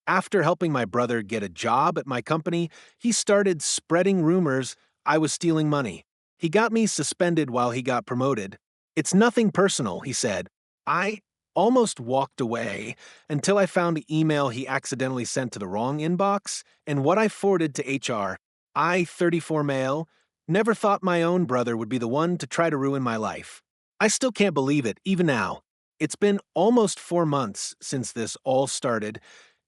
After helping my brother get a job at my company, he started spreading rumors I was stealing money. He got me suspended while he got promoted. It's nothing personal, he said. I almost walked away until I found the email he accidentally sent to the wrong inbox and what I forwarded to HR. I, 34 male, never thought my own brother would be the one to try to ruin my life. I still can't believe it, even now. It's been almost 4 months since this all started,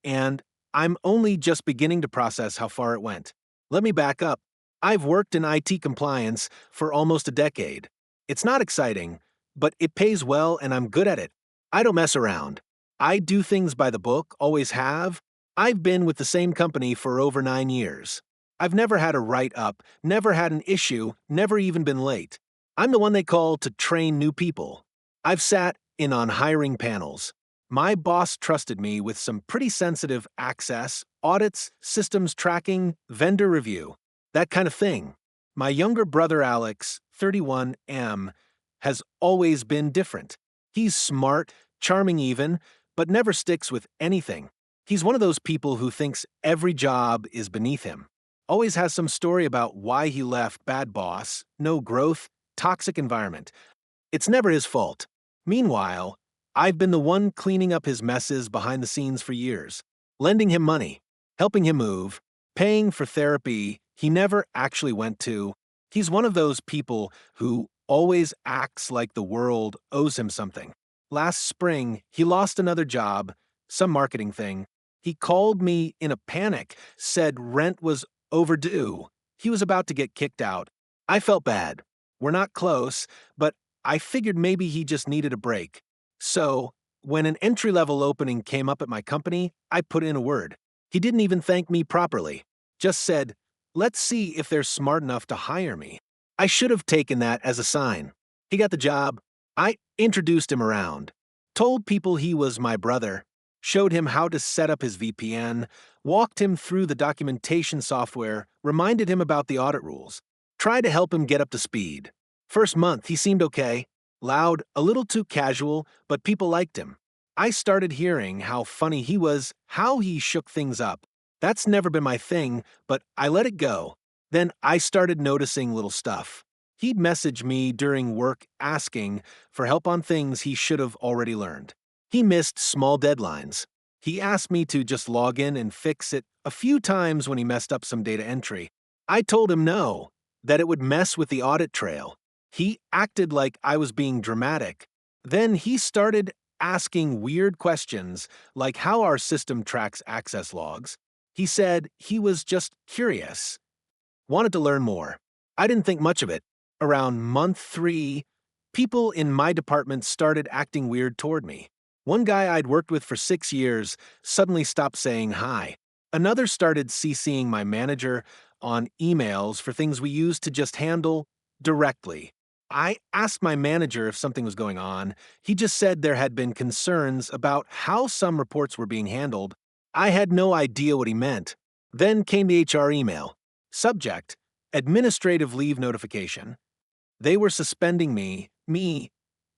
and I'm only just beginning to process how far it went. Let me back up. I've worked in IT compliance for almost a decade. It's not exciting, but it pays well and I'm good at it. I don't mess around. I do things by the book, always have. I've been with the same company for over 9 years. I've never had a write-up, never had an issue, never even been late. I'm the one they call to train new people. I've sat in on hiring panels. My boss trusted me with some pretty sensitive access, audits, systems tracking, vendor review, that kind of thing. My younger brother Alex, 31M, has always been different. He's smart, charming even, but never sticks with anything. He's one of those people who thinks every job is beneath him. Always has some story about why he left, bad boss, no growth, toxic environment. It's never his fault. Meanwhile, I've been the one cleaning up his messes behind the scenes for years, lending him money, helping him move, paying for therapy he never actually went to. He's one of those people who always acts like the world owes him something. Last spring, he lost another job, some marketing thing. He called me in a panic, said rent was overdue. He was about to get kicked out. I felt bad. We're not close, but I figured maybe he just needed a break. So, when an entry-level opening came up at my company, I put in a word. He didn't even thank me properly. Just said, let's see if they're smart enough to hire me. I should have taken that as a sign. He got the job. I introduced him around, told people he was my brother, showed him how to set up his VPN, walked him through the documentation software, reminded him about the audit rules, tried to help him get up to speed. First month, he seemed okay. Loud, a little too casual, but people liked him. I started hearing how funny he was, how he shook things up. That's never been my thing, but I let it go. Then I started noticing little stuff. He'd message me during work asking for help on things he should have already learned. He missed small deadlines. He asked me to just log in and fix it a few times when he messed up some data entry. I told him no, that it would mess with the audit trail. He acted like I was being dramatic. Then he started asking weird questions, like how our system tracks access logs. He said he was just curious, wanted to learn more. I didn't think much of it. Around month 3, people in my department started acting weird toward me. One guy I'd worked with for 6 years suddenly stopped saying hi. Another started CCing my manager on emails for things we used to just handle directly. I asked my manager if something was going on. He just said there had been concerns about how some reports were being handled. I had no idea what he meant. Then came the HR email. Subject: administrative leave notification. They were suspending me,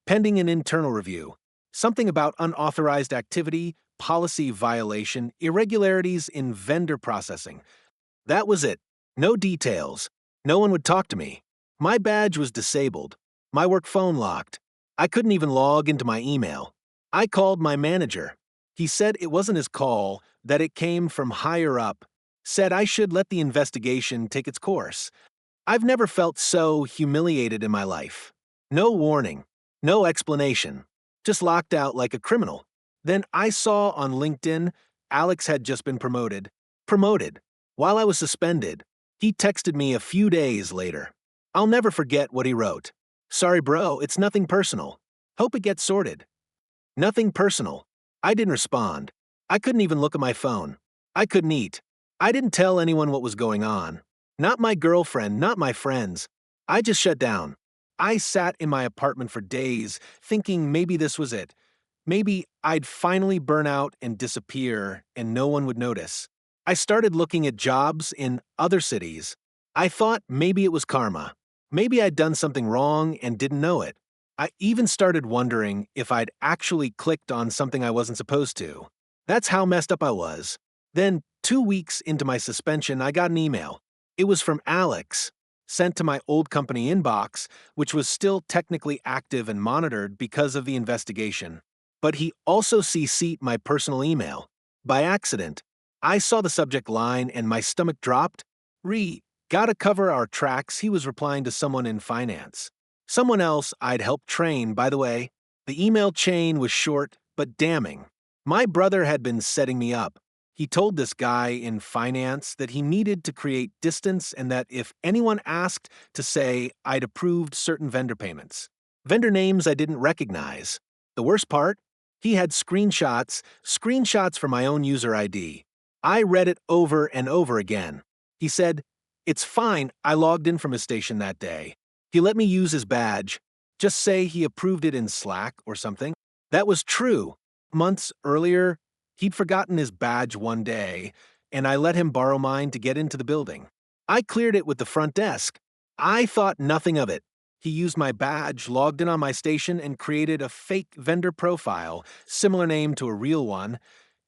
pending an internal review. Something about unauthorized activity, policy violation, irregularities in vendor processing. That was it. No details. No one would talk to me. My badge was disabled. My work phone locked. I couldn't even log into my email. I called my manager. He said it wasn't his call, that it came from higher up. Said I should let the investigation take its course. I've never felt so humiliated in my life. No warning. No explanation. Just locked out like a criminal. Then I saw on LinkedIn Alex had just been promoted. Promoted. While I was suspended. He texted me a few days later. I'll never forget what he wrote. Sorry, bro, it's nothing personal. Hope it gets sorted. Nothing personal. I didn't respond. I couldn't even look at my phone. I couldn't eat. I didn't tell anyone what was going on. Not my girlfriend, not my friends. I just shut down. I sat in my apartment for days, thinking maybe this was it. Maybe I'd finally burn out and disappear, and no one would notice. I started looking at jobs in other cities. I thought maybe it was karma. Maybe I'd done something wrong and didn't know it. I even started wondering if I'd actually clicked on something I wasn't supposed to. That's how messed up I was. Then, 2 weeks into my suspension, I got an email. It was from Alex, sent to my old company inbox, which was still technically active and monitored because of the investigation. But he also CC'd my personal email. By accident, I saw the subject line and my stomach dropped. Gotta cover our tracks, he was replying to someone in finance. Someone else I'd helped train, by the way. The email chain was short, but damning. My brother had been setting me up. He told this guy in finance that he needed to create distance and that if anyone asked, to say I'd approved certain vendor payments. Vendor names I didn't recognize. The worst part? He had screenshots for my own user ID. I read it over and over again. He said, "It's fine, I logged in from his station that day. He let me use his badge. Just say he approved it in Slack or something." That was true. Months earlier, he'd forgotten his badge one day, and I let him borrow mine to get into the building. I cleared it with the front desk. I thought nothing of it. He used my badge, logged in on my station, and created a fake vendor profile, similar name to a real one,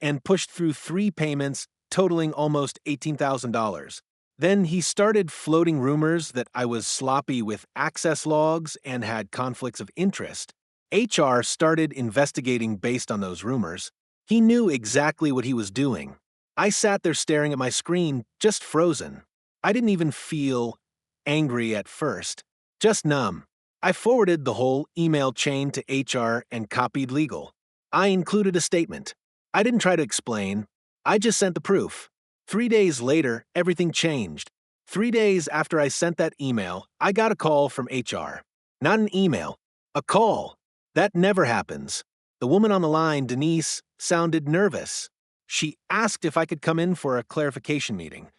and pushed through 3 payments totaling almost $18,000. Then he started floating rumors that I was sloppy with access logs and had conflicts of interest. HR started investigating based on those rumors. He knew exactly what he was doing. I sat there staring at my screen, just frozen. I didn't even feel angry at first, just numb. I forwarded the whole email chain to HR and copied legal. I included a statement. I didn't try to explain. I just sent the proof. 3 days later, everything changed. 3 days after I sent that email, I got a call from HR. Not an email, a call. That never happens. The woman on the line, Denise, sounded nervous. She asked if I could come in for a clarification meeting.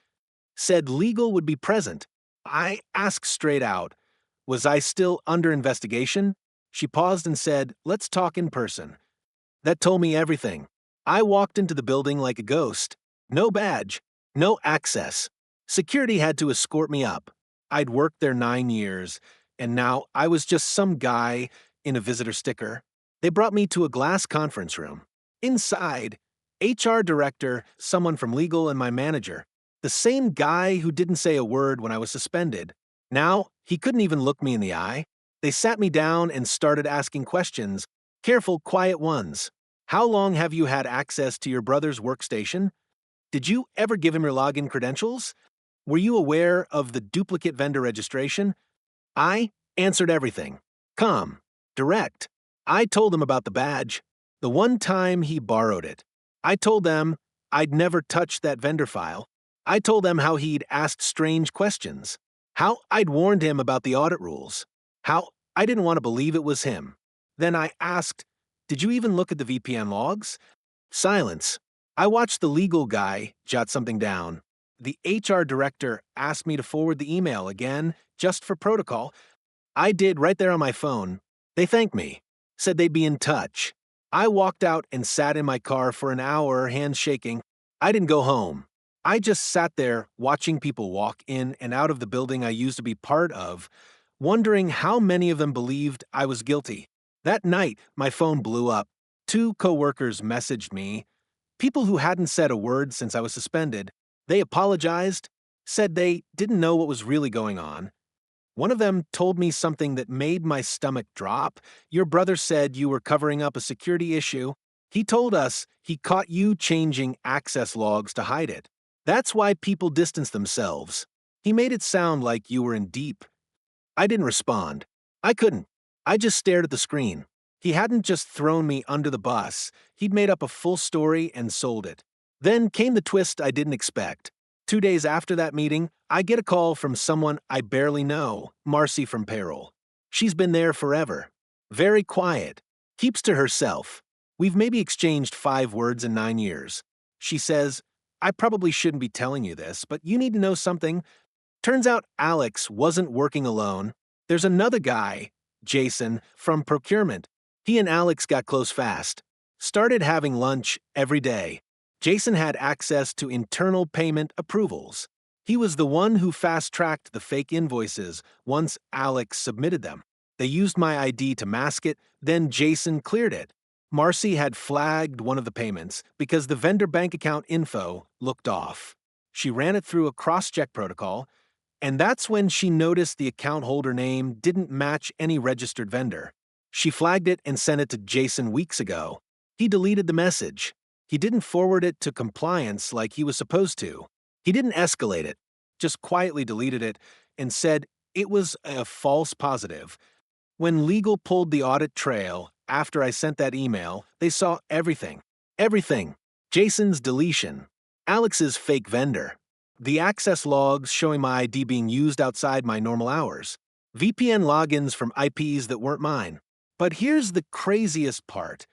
Said legal would be present. I asked straight out, was I still under investigation? She paused and said, "Let's talk in person." That told me everything. I walked into the building like a ghost. No badge, no access. Security had to escort me up. I'd worked there 9 years, and now I was just some guy in a visitor sticker. They brought me to a glass conference room. Inside, HR director, someone from legal, and my manager. The same guy who didn't say a word when I was suspended. Now, he couldn't even look me in the eye. They sat me down and started asking questions, careful, quiet ones. How long have you had access to your brother's workstation? Did you ever give him your login credentials? Were you aware of the duplicate vendor registration? I answered everything. Calm, direct. I told him about the badge. The one time he borrowed it. I told them I'd never touched that vendor file. I told them how he'd asked strange questions. How I'd warned him about the audit rules. How I didn't want to believe it was him. Then I asked, "Did you even look at the VPN logs?" Silence. I watched the legal guy jot something down. The HR director asked me to forward the email again, just for protocol. I did right there on my phone. They thanked me, said they'd be in touch. I walked out and sat in my car for an hour, hands shaking. I didn't go home. I just sat there watching people walk in and out of the building I used to be part of, wondering how many of them believed I was guilty. That night, my phone blew up. 2 coworkers messaged me. People who hadn't said a word since I was suspended. They apologized, said they didn't know what was really going on. One of them told me something that made my stomach drop. "Your brother said you were covering up a security issue. He told us he caught you changing access logs to hide it. That's why people distance themselves. He made it sound like you were in deep." I didn't respond. I couldn't. I just stared at the screen. He hadn't just thrown me under the bus. He'd made up a full story and sold it. Then came the twist I didn't expect. 2 days after that meeting, I get a call from someone I barely know, Marcy from payroll. She's been there forever. Very quiet. Keeps to herself. We've maybe exchanged 5 words in 9 years. She says, "I probably shouldn't be telling you this, but you need to know something." Turns out Alex wasn't working alone. There's another guy, Jason, from procurement. He and Alex got close fast. Started having lunch every day. Jason had access to internal payment approvals. He was the one who fast-tracked the fake invoices once Alex submitted them. They used my ID to mask it, then Jason cleared it. Marcy had flagged one of the payments because the vendor bank account info looked off. She ran it through a cross-check protocol, and that's when she noticed the account holder name didn't match any registered vendor. She flagged it and sent it to Jason weeks ago. He deleted the message. He didn't forward it to compliance like he was supposed to. He didn't escalate it, just quietly deleted it and said it was a false positive. When legal pulled the audit trail after I sent that email, they saw everything. Everything. Jason's deletion. Alex's fake vendor. The access logs showing my ID being used outside my normal hours. VPN logins from IPs that weren't mine. But here's the craziest part.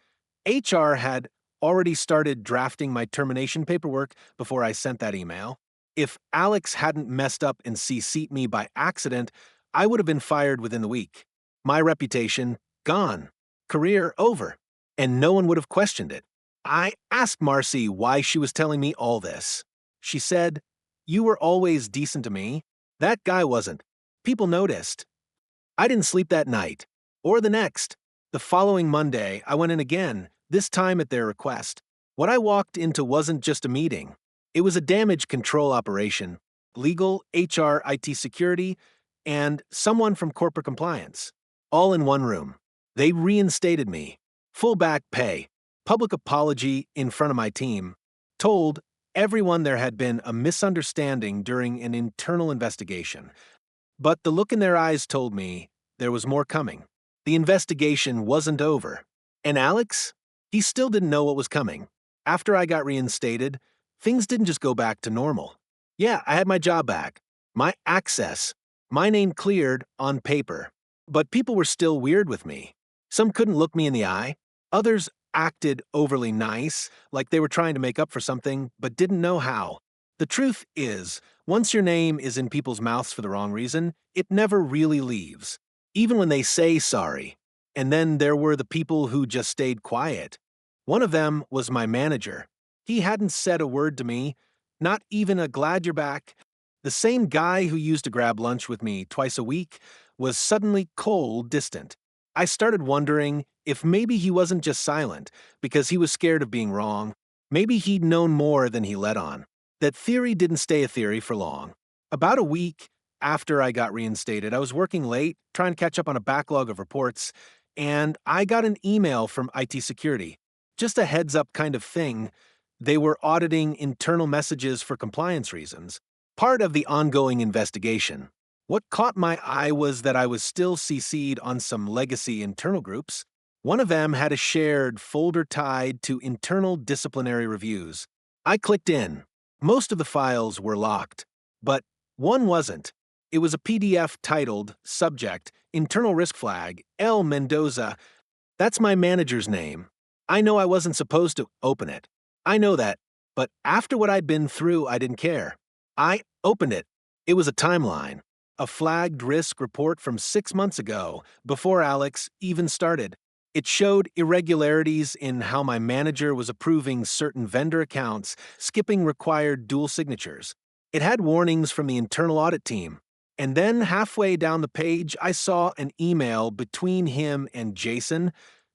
HR had already started drafting my termination paperwork before I sent that email. If Alex hadn't messed up and CC'd me by accident, I would have been fired within the week. My reputation, gone. Career over. And no one would have questioned it. I asked Marcy why she was telling me all this. She said, "You were always decent to me. That guy wasn't. People noticed." I didn't sleep that night. Or the next. The following Monday, I went in again, this time at their request. What I walked into wasn't just a meeting. It was a damage control operation. Legal, HR, IT security, and someone from corporate compliance. All in one room. They reinstated me. Full back pay. Public apology in front of my team. Told everyone there had been a misunderstanding during an internal investigation. But the look in their eyes told me there was more coming. The investigation wasn't over. And Alex? He still didn't know what was coming. After I got reinstated, things didn't just go back to normal. Yeah, I had my job back. My access. My name cleared on paper. But people were still weird with me. Some couldn't look me in the eye. Others acted overly nice, like they were trying to make up for something, but didn't know how. The truth is, once your name is in people's mouths for the wrong reason, it never really leaves, even when they say sorry. And then there were the people who just stayed quiet. One of them was my manager. He hadn't said a word to me, not even a "glad you're back." The same guy who used to grab lunch with me twice a week was suddenly cold, distant. I started wondering if maybe he wasn't just silent because he was scared of being wrong. Maybe he'd known more than he let on. That theory didn't stay a theory for long. About a week after I got reinstated, I was working late, trying to catch up on a backlog of reports, and I got an email from IT security. Just a heads-up kind of thing. They were auditing internal messages for compliance reasons, part of the ongoing investigation. What caught my eye was that I was still CC'd on some legacy internal groups. One of them had a shared folder tied to internal disciplinary reviews. I clicked in. Most of the files were locked, but one wasn't. It was a PDF titled, Subject, Internal Risk Flag, L. Mendoza. That's my manager's name. I know I wasn't supposed to open it. I know that, but after what I'd been through, I didn't care. I opened it. It was a timeline. A flagged risk report from 6 months ago, before Alex even started. It showed irregularities in how my manager was approving certain vendor accounts, skipping required dual signatures. It had warnings from the internal audit team. And then halfway down the page, I saw an email between him and Jason,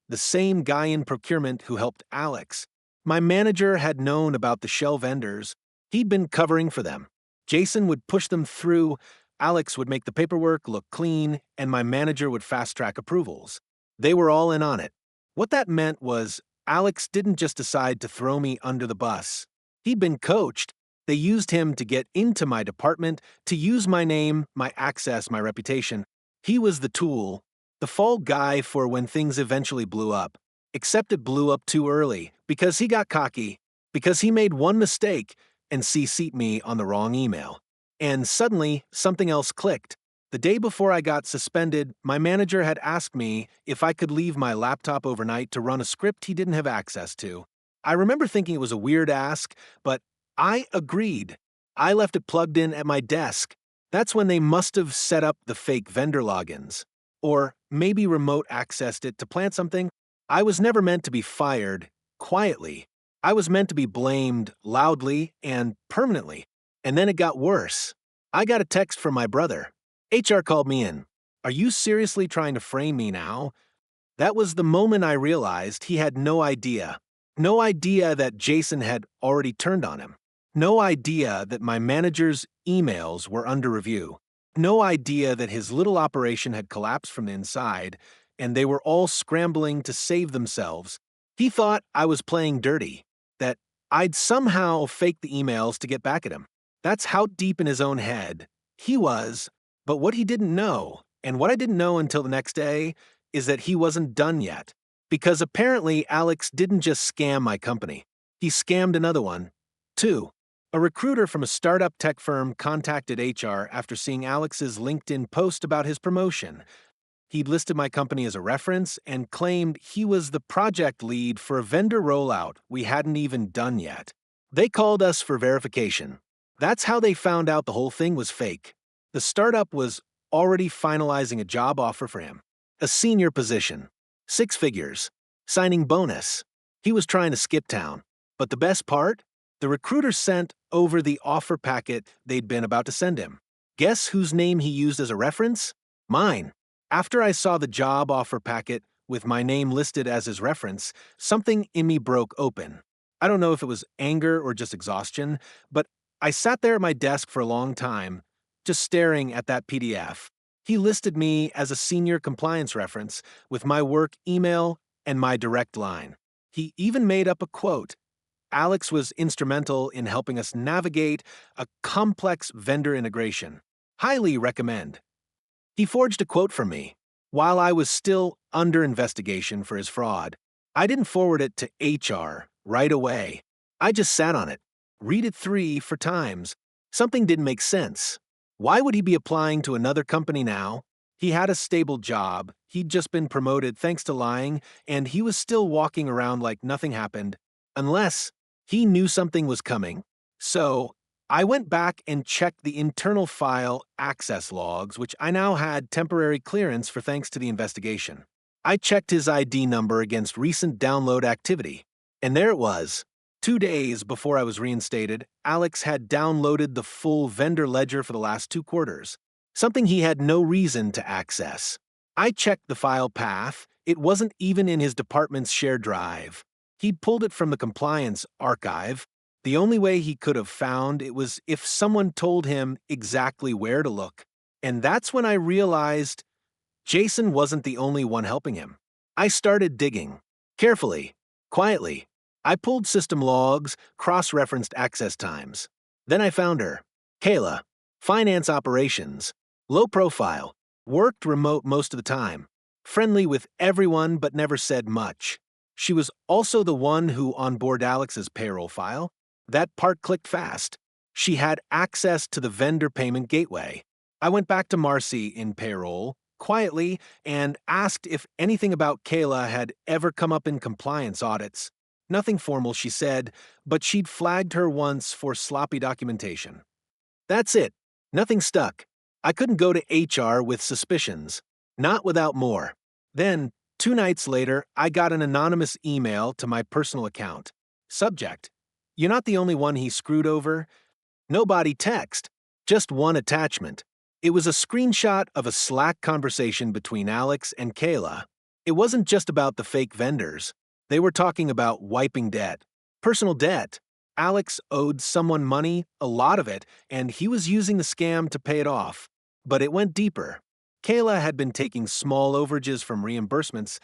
the same guy in procurement who helped Alex. My manager had known about the shell vendors. He'd been covering for them. Jason would push them through, Alex would make the paperwork look clean, and my manager would fast-track approvals. They were all in on it. What that meant was Alex didn't just decide to throw me under the bus. He'd been coached. They used him to get into my department, to use my name, my access, my reputation. He was the tool, the fall guy for when things eventually blew up. Except it blew up too early, because he got cocky, because he made one mistake and CC'd me on the wrong email. And suddenly, something else clicked. The day before I got suspended, my manager had asked me if I could leave my laptop overnight to run a script he didn't have access to. I remember thinking it was a weird ask, but I agreed. I left it plugged in at my desk. That's when they must have set up the fake vendor logins. Or maybe remote accessed it to plant something. I was never meant to be fired quietly. I was meant to be blamed loudly and permanently. And then it got worse. I got a text from my brother. HR called me in. "Are you seriously trying to frame me now?" That was the moment I realized he had no idea. No idea that Jason had already turned on him. No idea that my manager's emails were under review. No idea that his little operation had collapsed from the inside, and they were all scrambling to save themselves. He thought I was playing dirty, that I'd somehow fake the emails to get back at him. That's how deep in his own head he was, but what he didn't know, and what I didn't know until the next day, is that he wasn't done yet. Because apparently Alex didn't just scam my company. He scammed another one, too. A recruiter from a startup tech firm contacted HR after seeing Alex's LinkedIn post about his promotion. He'd listed my company as a reference and claimed he was the project lead for a vendor rollout we hadn't even done yet. They called us for verification. That's how they found out the whole thing was fake. The startup was already finalizing a job offer for him. A senior position. 6 figures. Signing bonus. He was trying to skip town. But the best part? The recruiter sent over the offer packet they'd been about to send him. Guess whose name he used as a reference? Mine. After I saw the job offer packet with my name listed as his reference, something in me broke open. I don't know if it was anger or just exhaustion, but I sat there at my desk for a long time, just staring at that PDF. He listed me as a senior compliance reference with my work email and my direct line. He even made up a quote. Alex was instrumental in helping us navigate a complex vendor integration. Highly recommend. He forged a quote from me while I was still under investigation for his fraud. I didn't forward it to HR right away. I just sat on it, read it 3 times. Something didn't make sense. Why would he be applying to another company now? He had a stable job, he'd just been promoted thanks to lying, and he was still walking around like nothing happened, unless he knew something was coming. So, I went back and checked the internal file access logs, which I now had temporary clearance for thanks to the investigation. I checked his ID number against recent download activity, and there it was. 2 days before I was reinstated, Alex had downloaded the full vendor ledger for the last 2 quarters, something he had no reason to access. I checked the file path. It wasn't even in his department's shared drive. He'd pulled it from the compliance archive. The only way he could have found it was if someone told him exactly where to look. And that's when I realized Jason wasn't the only one helping him. I started digging. Carefully. Quietly. I pulled system logs, cross-referenced access times. Then I found her. Kayla. Finance operations. Low profile. Worked remote most of the time. Friendly with everyone but never said much. She was also the one who onboarded Alex's payroll file. That part clicked fast. She had access to the vendor payment gateway. I went back to Marcy in payroll, quietly, and asked if anything about Kayla had ever come up in compliance audits. Nothing formal, she said, but she'd flagged her once for sloppy documentation. That's it. Nothing stuck. I couldn't go to HR with suspicions. Not without more. Then, 2 nights later, I got an anonymous email to my personal account. Subject: You're not the only one he screwed over. No body text. Just one attachment. It was a screenshot of a Slack conversation between Alex and Kayla. It wasn't just about the fake vendors. They were talking about wiping debt. Personal debt. Alex owed someone money, a lot of it, and he was using the scam to pay it off. But it went deeper. Kayla had been taking small overages from reimbursements,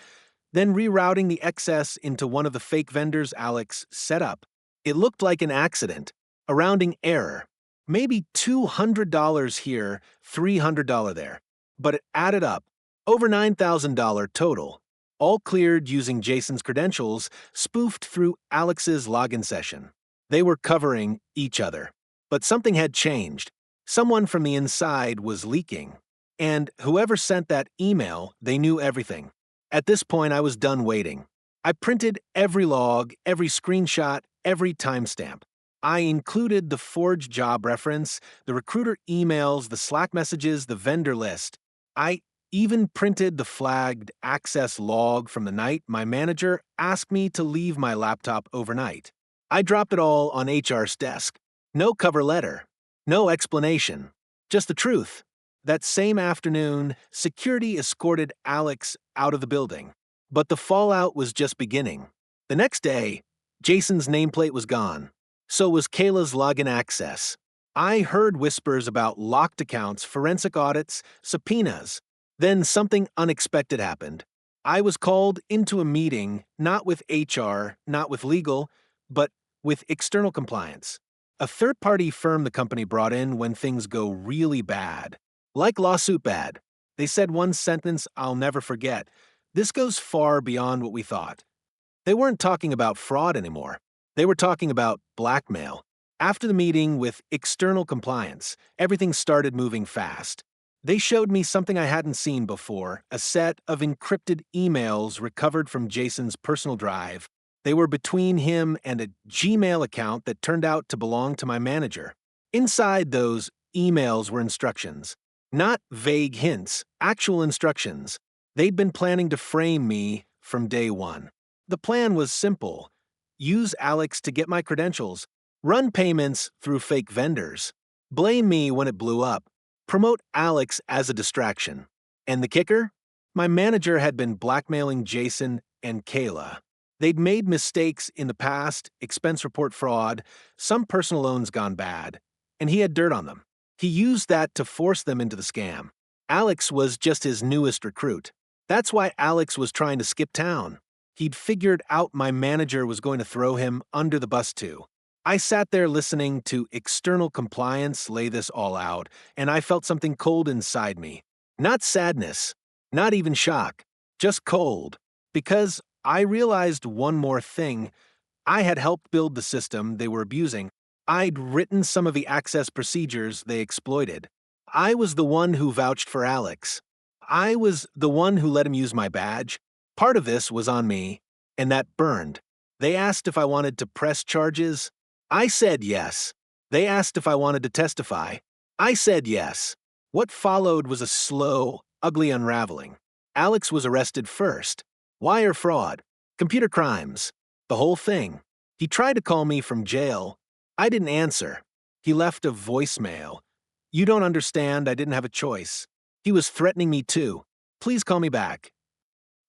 then rerouting the excess into one of the fake vendors Alex set up. It looked like an accident, a rounding error. Maybe $200 here, $300 there. But it added up. Over $9,000 total. All cleared using Jason's credentials, spoofed through Alex's login session. They were covering each other. But something had changed. Someone from the inside was leaking. And whoever sent that email, they knew everything. At this point, I was done waiting. I printed every log, every screenshot, every timestamp. I included the forged job reference, the recruiter emails, the Slack messages, the vendor list. I even printed the flagged access log from the night my manager asked me to leave my laptop overnight. I dropped it all on HR's desk. No cover letter. No explanation. Just the truth. That same afternoon, security escorted Alex out of the building. But the fallout was just beginning. The next day, Jason's nameplate was gone. So was Kayla's login access. I heard whispers about locked accounts, forensic audits, subpoenas. Then something unexpected happened. I was called into a meeting, not with HR, not with legal, but with external compliance. A third-party firm the company brought in when things go really bad. Like lawsuit bad. They said one sentence I'll never forget. This goes far beyond what we thought. They weren't talking about fraud anymore. They were talking about blackmail. After the meeting with external compliance, everything started moving fast. They showed me something I hadn't seen before, a set of encrypted emails recovered from Jason's personal drive. They were between him and a Gmail account that turned out to belong to my manager. Inside those emails were instructions. Not vague hints, actual instructions. They'd been planning to frame me from day one. The plan was simple. Use Alex to get my credentials, run payments through fake vendors, blame me when it blew up, promote Alex as a distraction. And the kicker? My manager had been blackmailing Jason and Kayla. They'd made mistakes in the past, expense report fraud, some personal loans gone bad, and he had dirt on them. He used that to force them into the scam. Alex was just his newest recruit. That's why Alex was trying to skip town. He'd figured out my manager was going to throw him under the bus too. I sat there listening to external compliance lay this all out, and I felt something cold inside me. Not sadness, not even shock, just cold. Because I realized one more thing. I had helped build the system they were abusing. I'd written some of the access procedures they exploited. I was the one who vouched for Alex. I was the one who let him use my badge. Part of this was on me, and that burned. They asked if I wanted to press charges. I said yes. They asked if I wanted to testify. I said yes. What followed was a slow, ugly unraveling. Alex was arrested first. Wire fraud, computer crimes, the whole thing. He tried to call me from jail. I didn't answer. He left a voicemail. You don't understand, I didn't have a choice. He was threatening me too. Please call me back.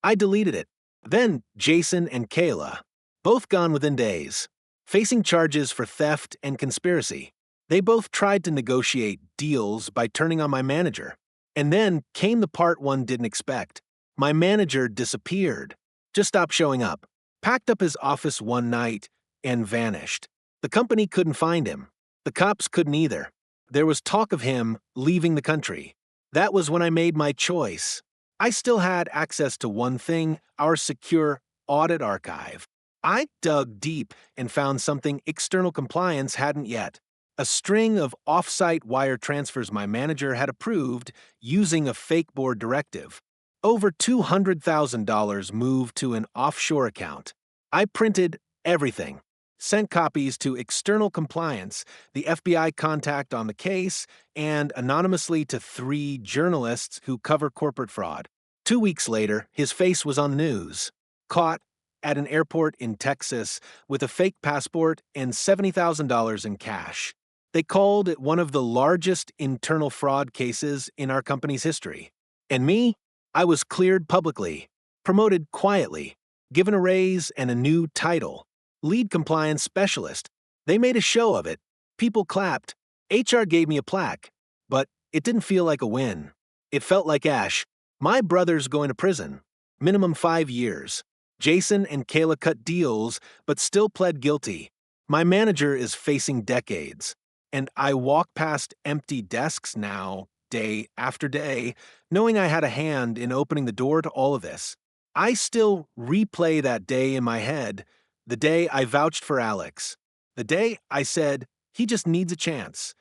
I deleted it. Then Jason and Kayla, both gone within days, facing charges for theft and conspiracy. They both tried to negotiate deals by turning on my manager. And then came the part one didn't expect. My manager disappeared, just stopped showing up, packed up his office one night, and vanished. The company couldn't find him. The cops couldn't either. There was talk of him leaving the country. That was when I made my choice. I still had access to one thing, our secure audit archive. I dug deep and found something external compliance hadn't yet. A string of off-site wire transfers my manager had approved using a fake board directive. Over $200,000 moved to an offshore account. I printed everything, sent copies to external compliance, the FBI contact on the case, and anonymously to 3 journalists who cover corporate fraud. 2 weeks later, his face was on the news. Caught at an airport in Texas with a fake passport and $70,000 in cash. They called it one of the largest internal fraud cases in our company's history. And me? I was cleared publicly, promoted quietly, given a raise and a new title, lead compliance specialist. They made a show of it. People clapped. HR gave me a plaque. But it didn't feel like a win. It felt like ash. My brother's going to prison. Minimum 5 years. Jason and Kayla cut deals, but still pled guilty. My manager is facing decades. And I walk past empty desks now, day after day, knowing I had a hand in opening the door to all of this. I still replay that day in my head, the day I vouched for Alex, the day I said, he just needs a chance.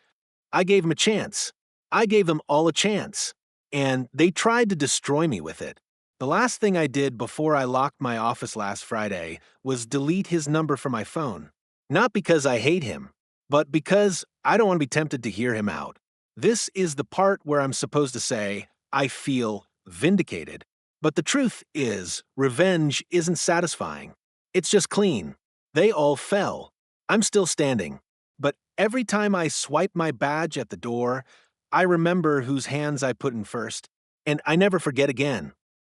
I gave him a chance. I gave them all a chance. And they tried to destroy me with it. The last thing I did before I locked my office last Friday was delete his number from my phone. Not because I hate him, but because I don't want to be tempted to hear him out. This is the part where I'm supposed to say, I feel vindicated. But the truth is, revenge isn't satisfying. It's just clean. They all fell. I'm still standing. But every time I swipe my badge at the door, I remember whose hands I put in first, and I never forget again.